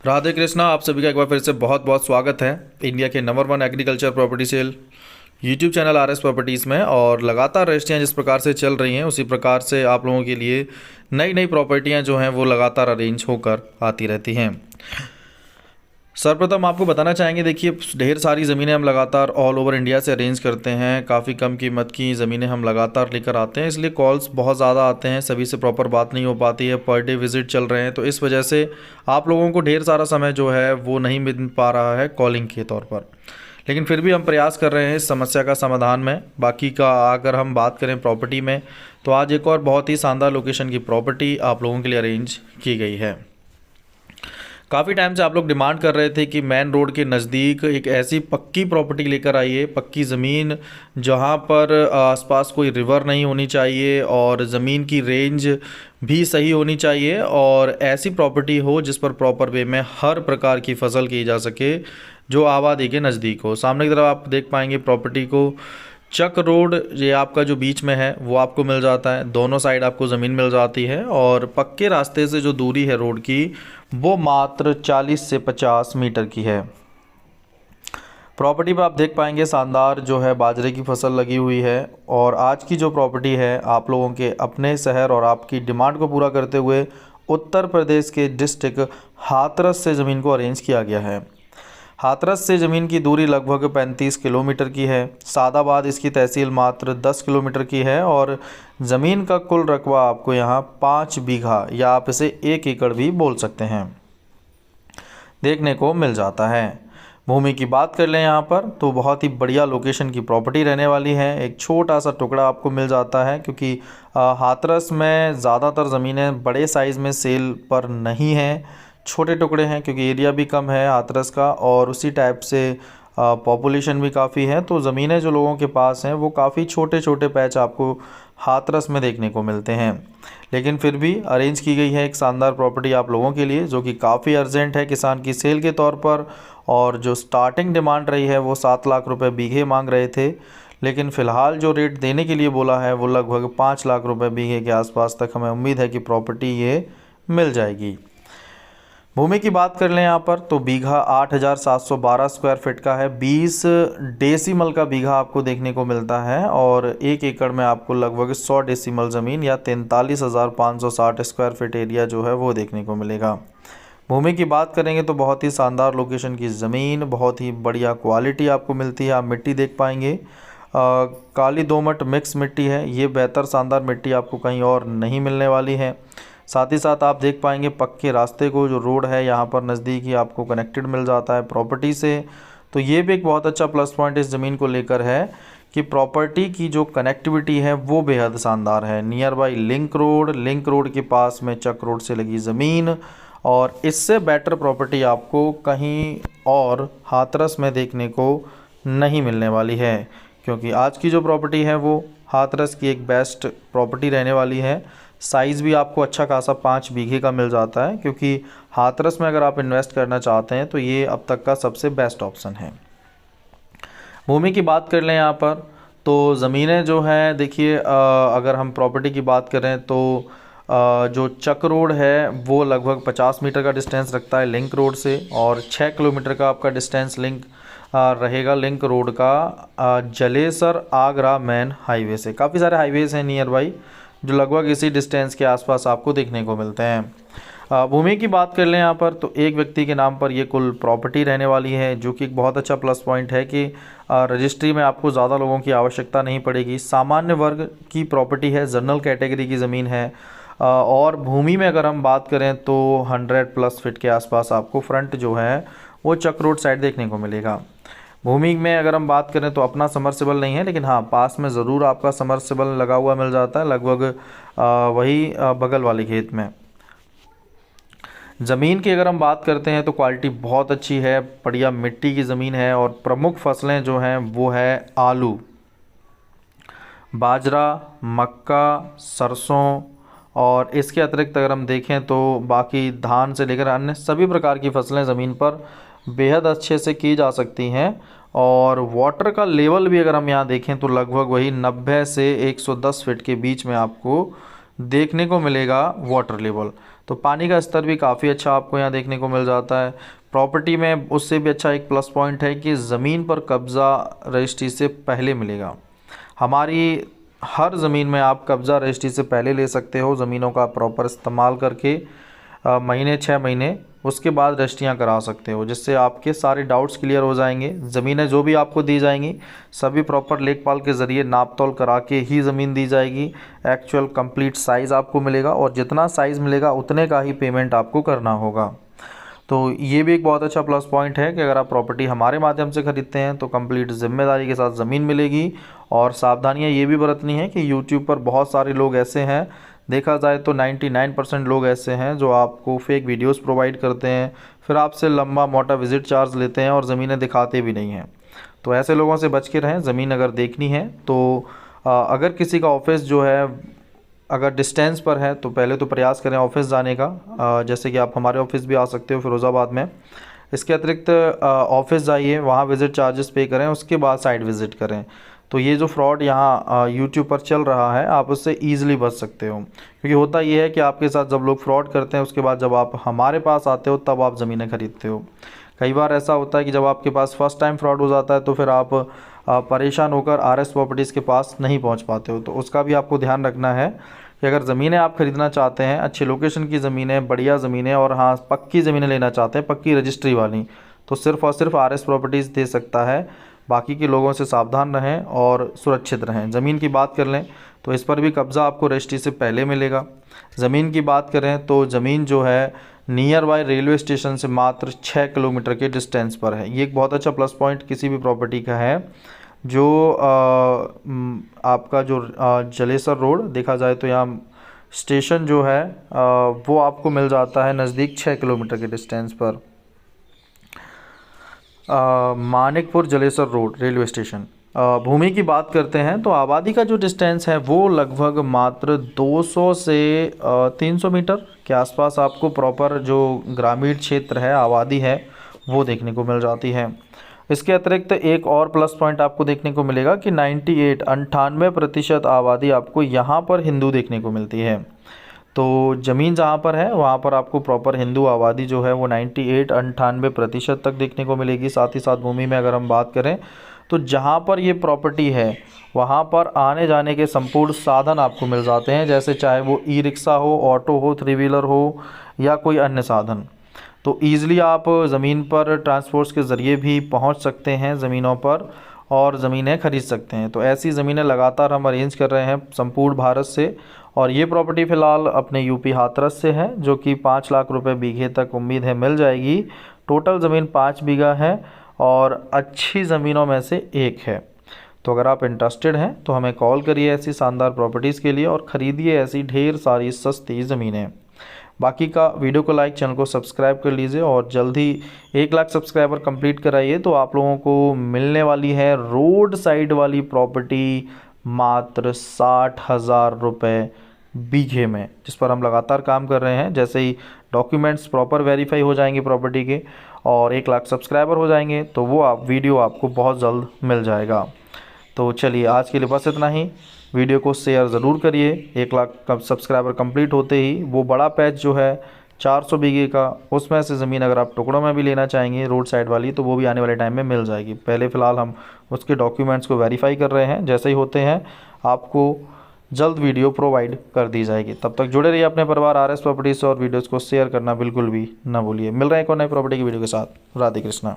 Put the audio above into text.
राधे कृष्णा। आप सभी का एक बार फिर से बहुत बहुत स्वागत है इंडिया के number one agriculture property sale YouTube channel R S properties में। और लगातार रजिस्ट्रियाँ जिस प्रकार से चल रही हैं उसी प्रकार से आप लोगों के लिए नई नई प्रॉपर्टियाँ जो हैं वो लगातार अरेंज होकर आती रहती हैं। सर्वप्रथम आपको बताना चाहेंगे, देखिए ढेर सारी ज़मीनें हम लगातार ऑल ओवर इंडिया से अरेंज करते हैं। काफ़ी कम कीमत की ज़मीनें हम लगातार लेकर आते हैं, इसलिए कॉल्स बहुत ज़्यादा आते हैं, सभी से प्रॉपर बात नहीं हो पाती है। पर डे विज़िट चल रहे हैं, तो इस वजह से आप लोगों को ढेर सारा समय जो है वो नहीं मिल पा रहा है कॉलिंग के तौर पर। लेकिन फिर भी हम प्रयास कर रहे हैं इस समस्या का समाधान में। बाकी का अगर हम बात करें प्रॉपर्टी में, तो आज एक और बहुत ही शानदार लोकेशन की प्रॉपर्टी आप लोगों के लिए अरेंज की गई है। काफ़ी टाइम से आप लोग डिमांड कर रहे थे कि मेन रोड के नज़दीक एक ऐसी पक्की प्रॉपर्टी लेकर आइए, पक्की ज़मीन जहां पर आसपास कोई रिवर नहीं होनी चाहिए और ज़मीन की रेंज भी सही होनी चाहिए, और ऐसी प्रॉपर्टी हो जिस पर प्रॉपर वे में हर प्रकार की फसल की जा सके, जो आबादी के नज़दीक हो। सामने की तरफ आप देख पाएंगे प्रॉपर्टी को चक रोड ये आपका जो बीच में है वो आपको मिल जाता है, दोनों साइड आपको ज़मीन मिल जाती है, और पक्के रास्ते से जो दूरी है रोड की वो मात्र 40 से 50 मीटर की है। प्रॉपर्टी पर आप देख पाएंगे शानदार जो है बाजरे की फसल लगी हुई है। और आज की जो प्रॉपर्टी है आप लोगों के अपने शहर और आपकी डिमांड को पूरा करते हुए उत्तर प्रदेश के डिस्ट्रिक्ट हाथरस से ज़मीन को अरेंज किया गया है। हाथरस से ज़मीन की दूरी लगभग 35 किलोमीटर की है। सादाबाद इसकी तहसील मात्र 10 किलोमीटर की है, और ज़मीन का कुल रकबा आपको यहाँ 5 बीघा या आप इसे 1 एकड़ भी बोल सकते हैं देखने को मिल जाता है। भूमि की बात कर लें यहाँ पर, तो बहुत ही बढ़िया लोकेशन की प्रॉपर्टी रहने वाली है। एक छोटा सा टुकड़ा आपको मिल जाता है, क्योंकि हाथरस में ज़्यादातर ज़मीनें बड़े साइज़ में सेल पर नहीं हैं, छोटे टुकड़े हैं, क्योंकि एरिया भी कम है हाथरस का और उसी टाइप से पॉपुलेशन भी काफ़ी है। तो ज़मीनें जो लोगों के पास हैं वो काफ़ी छोटे छोटे पैच आपको हाथरस में देखने को मिलते हैं। लेकिन फिर भी अरेंज की गई है एक शानदार प्रॉपर्टी आप लोगों के लिए, जो कि काफ़ी अर्जेंट है किसान की सेल के तौर पर। और जो स्टार्टिंग डिमांड रही है वो 7 लाख रुपए बीघे मांग रहे थे, लेकिन फ़िलहाल जो रेट देने के लिए बोला है वो लगभग 5 लाख रुपए बीघे के आसपास तक हमें उम्मीद है कि प्रॉपर्टी ये मिल जाएगी। भूमि की बात कर लें यहाँ पर, तो बीघा 8,712 स्क्वायर फीट का है। 20 डेसिमल का बीघा आपको देखने को मिलता है, और 1 एकड़ में आपको लगभग 100 डेसिमल ज़मीन या 43,560 स्क्वायर फीट एरिया जो है वो देखने को मिलेगा। भूमि की बात करेंगे तो बहुत ही शानदार लोकेशन की ज़मीन, बहुत ही बढ़िया क्वालिटी आपको मिलती है। आप मिट्टी देख पाएंगे, काली दोमट मिक्स मिट्टी है, ये बेहतर शानदार मिट्टी आपको कहीं और नहीं मिलने वाली है। साथ ही साथ आप देख पाएंगे पक्के रास्ते को, जो रोड है यहाँ पर नज़दीक ही आपको कनेक्टेड मिल जाता है प्रॉपर्टी से। तो ये भी एक बहुत अच्छा प्लस पॉइंट इस ज़मीन को लेकर है कि प्रॉपर्टी की जो कनेक्टिविटी है वो बेहद शानदार है। नियर बाई लिंक रोड के पास में चक रोड से लगी ज़मीन, और इससे बेटर प्रॉपर्टी आपको कहीं और हाथरस में देखने को नहीं मिलने वाली है, क्योंकि आज की जो प्रॉपर्टी है वो हाथरस की एक बेस्ट प्रॉपर्टी रहने वाली है। साइज़ भी आपको अच्छा खासा 5 बीघे का मिल जाता है, क्योंकि हाथरस में अगर आप इन्वेस्ट करना चाहते हैं तो ये अब तक का सबसे बेस्ट ऑप्शन है। भूमि की बात कर लें यहाँ पर, तो ज़मीनें जो हैं देखिए, अगर हम प्रॉपर्टी की बात करें तो जो चक रोड है वो लगभग 50 मीटर का डिस्टेंस रखता है लिंक रोड से, और 6 किलोमीटर का आपका डिस्टेंस रहेगा लिंक रोड का जलेसर आगरा मेन हाईवे से। काफ़ी सारे हाईवेज़ हैं नियर बाई जो लगभग इसी डिस्टेंस के आसपास आपको देखने को मिलते हैं। भूमि की बात कर लें यहाँ पर, तो एक व्यक्ति के नाम पर ये कुल प्रॉपर्टी रहने वाली है, जो कि एक बहुत अच्छा प्लस पॉइंट है कि रजिस्ट्री में आपको ज़्यादा लोगों की आवश्यकता नहीं पड़ेगी। सामान्य वर्ग की प्रॉपर्टी है, जनरल कैटेगरी की ज़मीन है। और भूमि में अगर हम बात करें तो 100+ फीट के आसपास आपको फ्रंट जो है वो चक रोड साइड देखने को मिलेगा। भूमि में अगर हम बात करें तो अपना समरसेबल नहीं है, लेकिन हाँ पास में ज़रूर आपका समरसेबल लगा हुआ मिल जाता है, लगभग वही बगल वाले खेत में। ज़मीन की अगर हम बात करते हैं तो क्वालिटी बहुत अच्छी है, बढ़िया मिट्टी की ज़मीन है, और प्रमुख फसलें जो हैं वो है आलू, बाजरा, मक्का, सरसों, और इसके अतिरिक्त अगर हम देखें तो बाकी धान से लेकर अन्य सभी प्रकार की फसलें ज़मीन पर बेहद अच्छे से की जा सकती हैं। और वाटर का लेवल भी अगर हम यहाँ देखें तो लगभग वही 90 से 110 फीट के बीच में आपको देखने को मिलेगा वाटर लेवल। तो पानी का स्तर भी काफ़ी अच्छा आपको यहाँ देखने को मिल जाता है। प्रॉपर्टी में उससे भी अच्छा एक प्लस पॉइंट है कि ज़मीन पर कब्ज़ा रजिस्ट्री से पहले मिलेगा। हमारी हर ज़मीन में आप कब्ज़ा रजिस्ट्री से पहले ले सकते हो, ज़मीनों का प्रॉपर इस्तेमाल करके महीने 6 महीने उसके बाद रजिस्ट्रियाँ करा सकते हो, जिससे आपके सारे डाउट्स क्लियर हो जाएंगे। ज़मीनें जो भी आपको दी जाएंगी सभी प्रॉपर लेखपाल के ज़रिए नाप तोल करा के ही ज़मीन दी जाएगी। एक्चुअल कंप्लीट साइज़ आपको मिलेगा और जितना साइज़ मिलेगा उतने का ही पेमेंट आपको करना होगा। तो ये भी एक बहुत अच्छा प्लस पॉइंट है कि अगर आप प्रॉपर्टी हमारे माध्यम से ख़रीदते हैं तो कंप्लीट ज़िम्मेदारी के साथ ज़मीन मिलेगी। और सावधानियाँ ये भी बरतनी है कि यूट्यूब पर बहुत सारे लोग ऐसे हैं, देखा जाए तो 99% लोग ऐसे हैं जो आपको फेक वीडियोस प्रोवाइड करते हैं, फिर आपसे लंबा मोटा विज़िट चार्ज लेते हैं और ज़मीनें दिखाते भी नहीं हैं। तो ऐसे लोगों से बच के रहें। ज़मीन अगर देखनी है तो अगर किसी का ऑफिस जो है अगर डिस्टेंस पर है तो पहले तो प्रयास करें ऑफिस जाने का। जैसे कि आप हमारे ऑफिस भी आ सकते हो फिरोज़ाबाद में। इसके अतिरिक्त ऑफिस जाइए, वहाँ विज़िट चार्जेस पे करें, उसके बाद साइट विज़िट करें। तो ये जो फ्रॉड यहाँ यूट्यूब पर चल रहा है आप उससे ईज़िली बच सकते हो, क्योंकि होता ये है कि आपके साथ जब लोग फ्रॉड करते हैं उसके बाद जब आप हमारे पास आते हो तब आप ज़मीनें खरीदते हो। कई बार ऐसा होता है कि जब आपके पास फर्स्ट टाइम फ्रॉड हो जाता है तो फिर आप परेशान होकर आर एस प्रॉपर्टीज़ के पास नहीं पहुँच पाते हो। तो उसका भी आपको ध्यान रखना है कि अगर ज़मीनें आप ख़रीदना चाहते हैं, अच्छी लोकेशन की ज़मीनें, बढ़िया ज़मीनें और हाँ पक्की ज़मीनें लेना चाहते हैं, पक्की रजिस्ट्री वाली, तो सिर्फ़ और सिर्फ आर एस प्रॉपर्टीज़ दे सकता है। बाकी के लोगों से सावधान रहें और सुरक्षित रहें। ज़मीन की बात कर लें तो इस पर भी कब्ज़ा आपको रजिस्ट्री से पहले मिलेगा। ज़मीन की बात करें तो ज़मीन जो है नियर बाय रेलवे स्टेशन से मात्र 6 किलोमीटर के डिस्टेंस पर है। ये एक बहुत अच्छा प्लस पॉइंट किसी भी प्रॉपर्टी का है। जो आपका जो जलेसर रोड देखा जाए तो यहाँ स्टेशन जो है वो आपको मिल जाता है नज़दीक 6 किलोमीटर के डिस्टेंस पर। Manikpur Jalesar road railway station. भूमि की बात करते हैं तो आबादी का जो डिस्टेंस है वो लगभग मात्र 200 से 300 मीटर के आसपास आपको प्रॉपर जो ग्रामीण क्षेत्र है, आबादी है, वो देखने को मिल जाती है। इसके अतिरिक्त एक और प्लस पॉइंट आपको देखने को मिलेगा कि 98% आबादी आपको यहाँ पर हिंदू देखने को मिलती है। तो ज़मीन जहाँ पर है वहाँ पर आपको प्रॉपर हिंदू आबादी जो है वो 98-98% तक देखने को मिलेगी। साथ ही साथ भूमि में अगर हम बात करें तो जहाँ पर ये प्रॉपर्टी है वहाँ पर आने जाने के संपूर्ण साधन आपको मिल जाते हैं, जैसे चाहे वो ई रिक्शा हो, ऑटो हो, 3 व्हीलर हो या कोई अन्य साधन। तो ईज़िली आप ज़मीन पर ट्रांसपोर्ट्स के ज़रिए भी पहुँच सकते हैं ज़मीनों पर और ज़मीनें खरीद सकते हैं। तो ऐसी ज़मीनें लगातार हम अरेंज कर रहे हैं संपूर्ण भारत से। और ये प्रॉपर्टी फ़िलहाल अपने यूपी हाथरस से है, जो कि 5 लाख रुपए बीघे तक उम्मीद है मिल जाएगी। टोटल ज़मीन 5 बीघा है और अच्छी ज़मीनों में से एक है। तो अगर आप इंटरेस्टेड हैं तो हमें कॉल करिए ऐसी शानदार प्रॉपर्टीज़ के लिए और ख़रीदिए ऐसी ढेर सारी सस्ती ज़मीनें। बाकी का वीडियो को लाइक, चैनल को सब्सक्राइब कर लीजिए और जल्द ही 1 लाख सब्सक्राइबर कंप्लीट कराइए तो आप लोगों को मिलने वाली है रोड साइड वाली प्रॉपर्टी मात्र 60,000 रुपये बीघे में, जिस पर हम लगातार काम कर रहे हैं। जैसे ही डॉक्यूमेंट्स प्रॉपर वेरीफाई हो जाएंगे प्रॉपर्टी के और 1 लाख सब्सक्राइबर हो जाएंगे तो वो वीडियो आपको बहुत जल्द मिल जाएगा। तो चलिए आज के लिए बस इतना ही। वीडियो को शेयर ज़रूर करिए। 1 लाख सब्सक्राइबर कंप्लीट होते ही वो बड़ा पैच जो है 400 बीघे का, उसमें से ज़मीन अगर आप टुकड़ों में भी लेना चाहेंगे रोड साइड वाली तो वो भी आने वाले टाइम में मिल जाएगी। पहले फ़िलहाल हम उसके डॉक्यूमेंट्स को वेरीफाई कर रहे हैं, जैसे ही होते हैं आपको जल्द वीडियो प्रोवाइड कर दी जाएगी। तब तक जुड़े रहिए अपने परिवार आर एस प्रॉपर्टीज़ और वीडियोज़ को शेयर करना बिल्कुल भी ना भूलिए। मिल रहे हैं एक और नई प्रॉपर्टी की वीडियो के साथ। राधे कृष्णा।